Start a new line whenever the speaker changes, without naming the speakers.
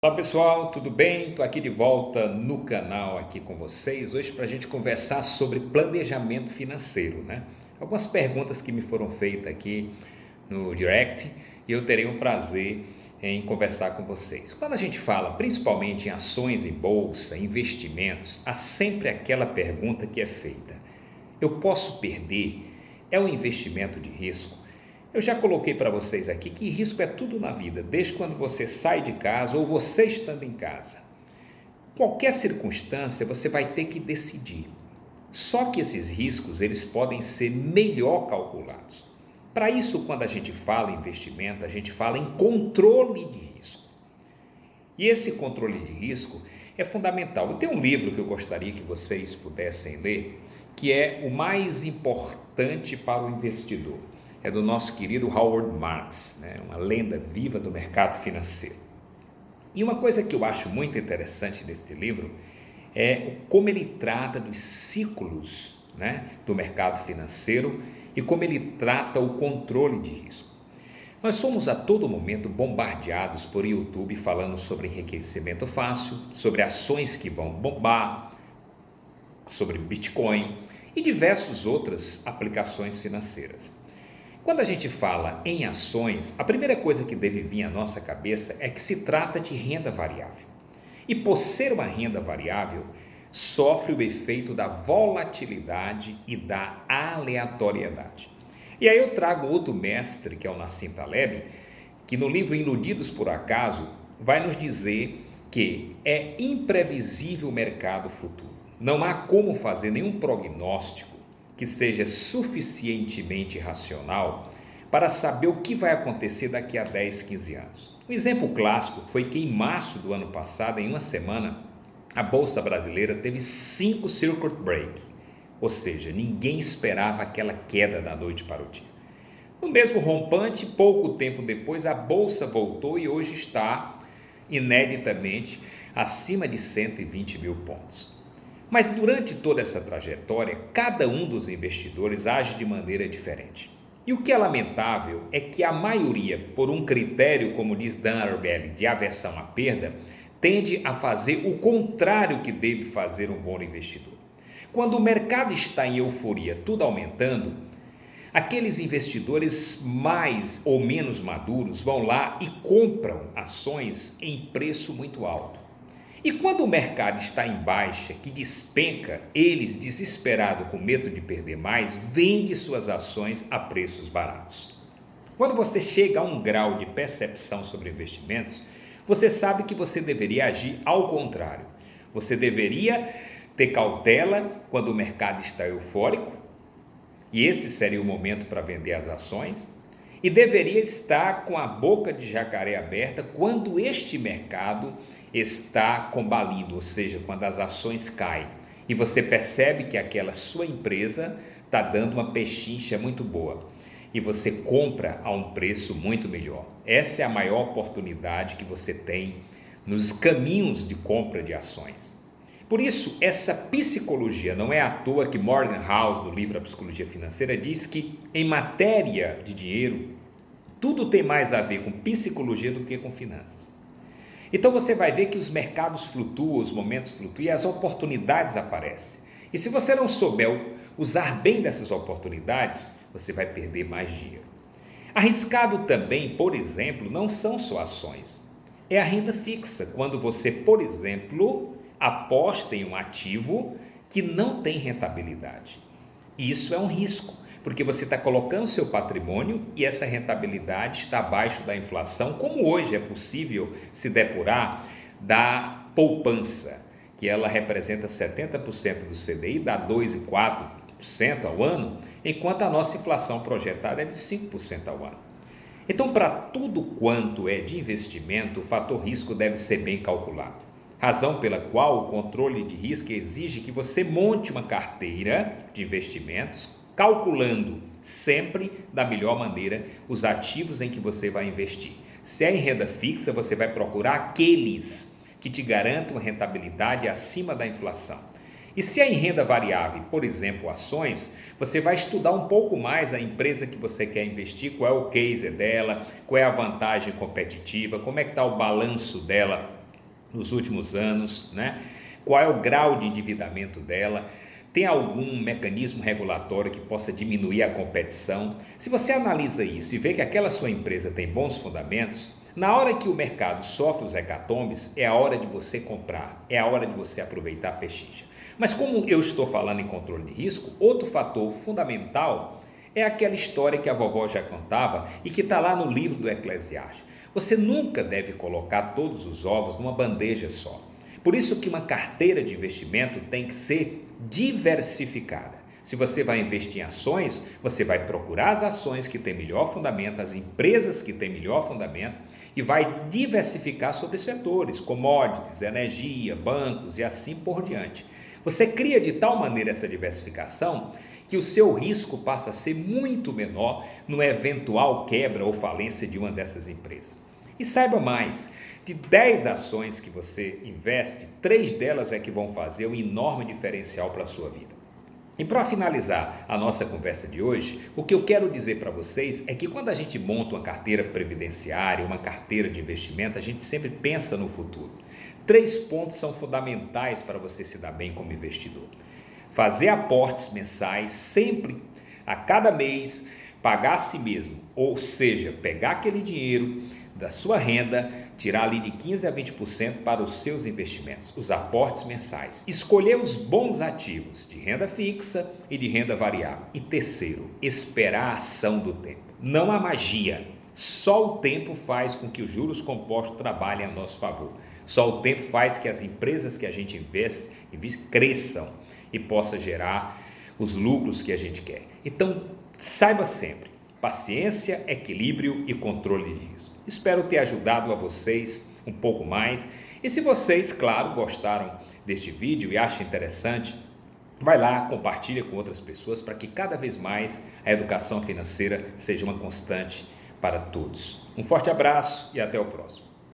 Olá pessoal, tudo bem? Estou aqui de volta no canal aqui com vocês hoje para a gente conversar sobre planejamento financeiro, né? Algumas perguntas que me foram feitas aqui no direct e eu terei um prazer em conversar com vocês. Quando a gente fala principalmente em ações em bolsa, investimentos, há sempre aquela pergunta que é feita: eu posso perder? É um investimento de risco? Eu já coloquei para vocês aqui que risco é tudo na vida, desde quando você sai de casa ou você estando em casa. Qualquer circunstância você vai ter que decidir. Só que esses riscos eles podem ser melhor calculados. Para isso, quando a gente fala em investimento, a gente fala em controle de risco. E esse controle de risco é fundamental. Eu tenho um livro que eu gostaria que vocês pudessem ler, que é o mais importante para o investidor. É do nosso querido Howard Marks, né? Uma lenda viva do mercado financeiro. E uma coisa que eu acho muito interessante neste livro é como ele trata dos ciclos, né, do mercado financeiro e como ele trata o controle de risco. Nós somos a todo momento bombardeados por YouTube falando sobre enriquecimento fácil, sobre ações que vão bombar, sobre Bitcoin e diversas outras aplicações financeiras. Quando a gente fala em ações, a primeira coisa que deve vir à nossa cabeça é que se trata de renda variável. E por ser uma renda variável, sofre o efeito da volatilidade e da aleatoriedade. E aí eu trago outro mestre, que é o Nassim Taleb, que no livro Iludidos por Acaso vai nos dizer que é imprevisível o mercado futuro. Não há como fazer nenhum prognóstico que seja suficientemente racional para saber o que vai acontecer daqui a 10, 15 anos. Um exemplo clássico foi que em março do ano passado, em uma semana, a Bolsa Brasileira teve 5 circuit break, ou seja, ninguém esperava aquela queda da noite para o dia. No mesmo rompante, pouco tempo depois, a Bolsa voltou e hoje está, ineditamente, acima de 120 mil pontos. Mas durante toda essa trajetória, cada um dos investidores age de maneira diferente. E o que é lamentável é que a maioria, por um critério, como diz Dan Ariely, de aversão à perda, tende a fazer o contrário que deve fazer um bom investidor. Quando o mercado está em euforia, tudo aumentando, aqueles investidores mais ou menos maduros vão lá e compram ações em preço muito alto. E quando o mercado está em baixa, que despenca, eles, desesperados com medo de perder mais, vendem suas ações a preços baratos. Quando você chega a um grau de percepção sobre investimentos, você sabe que você deveria agir ao contrário. Você deveria ter cautela quando o mercado está eufórico, e esse seria o momento para vender as ações, e deveria estar com a boca de jacaré aberta quando este mercado está combalido, ou seja, quando as ações caem e você percebe que aquela sua empresa está dando uma pechincha muito boa e você compra a um preço muito melhor. Essa é a maior oportunidade que você tem nos caminhos de compra de ações. Por isso, essa psicologia, não é à toa que Morgan House, no livro A Psicologia Financeira, diz que em matéria de dinheiro, tudo tem mais a ver com psicologia do que com finanças. Então você vai ver que os mercados flutuam, os momentos flutuam e as oportunidades aparecem. E se você não souber usar bem dessas oportunidades, você vai perder mais dinheiro. Arriscado também, por exemplo, não são só ações. É a renda fixa, quando você, por exemplo, aposta em um ativo que não tem rentabilidade. Isso é um risco, porque você está colocando seu patrimônio e essa rentabilidade está abaixo da inflação, como hoje é possível se depurar da poupança, que ela representa 70% do CDI, dá 2,4% ao ano, enquanto a nossa inflação projetada é de 5% ao ano. Então, para tudo quanto é de investimento, o fator risco deve ser bem calculado. Razão pela qual o controle de risco exige que você monte uma carteira de investimentos, calculando sempre da melhor maneira os ativos em que você vai investir. Se é em renda fixa, você vai procurar aqueles que te garantam rentabilidade acima da inflação. E se é em renda variável, por exemplo, ações, você vai estudar um pouco mais a empresa que você quer investir, qual é o case dela, qual é a vantagem competitiva, como é que está o balanço dela nos últimos anos, né? Qual é o grau de endividamento dela? Tem algum mecanismo regulatório que possa diminuir a competição? Se você analisa isso e vê que aquela sua empresa tem bons fundamentos, na hora que o mercado sofre os hecatombes, é a hora de você comprar, é a hora de você aproveitar a pechincha. Mas como eu estou falando em controle de risco, outro fator fundamental é aquela história que a vovó já contava e que está lá no livro do Eclesiastes. Você nunca deve colocar todos os ovos numa bandeja só. Por isso que uma carteira de investimento tem que ser diversificada. Se você vai investir em ações, você vai procurar as ações que têm melhor fundamento, as empresas que têm melhor fundamento e vai diversificar sobre setores, commodities, energia, bancos e assim por diante. Você cria de tal maneira essa diversificação que o seu risco passa a ser muito menor no eventual quebra ou falência de uma dessas empresas. E saiba mais, de 10 ações que você investe, 3 delas é que vão fazer um enorme diferencial para a sua vida. E para finalizar a nossa conversa de hoje, o que eu quero dizer para vocês é que quando a gente monta uma carteira previdenciária, uma carteira de investimento, a gente sempre pensa no futuro. 3 pontos são fundamentais para você se dar bem como investidor. Fazer aportes mensais sempre, a cada mês, pagar a si mesmo, ou seja, pegar aquele dinheiro da sua renda, tirar ali de 15% a 20% para os seus investimentos, os aportes mensais. Escolher os bons ativos de renda fixa e de renda variável. E terceiro, esperar a ação do tempo. Não há magia. Só o tempo faz com que os juros compostos trabalhem a nosso favor. Só o tempo faz que as empresas que a gente investe cresçam e possa gerar os lucros que a gente quer. Então, saiba sempre, paciência, equilíbrio e controle de risco. Espero ter ajudado a vocês um pouco mais. E se vocês, claro, gostaram deste vídeo e acham interessante, vai lá, compartilha com outras pessoas para que cada vez mais a educação financeira seja uma constante para todos. Um forte abraço e até o próximo.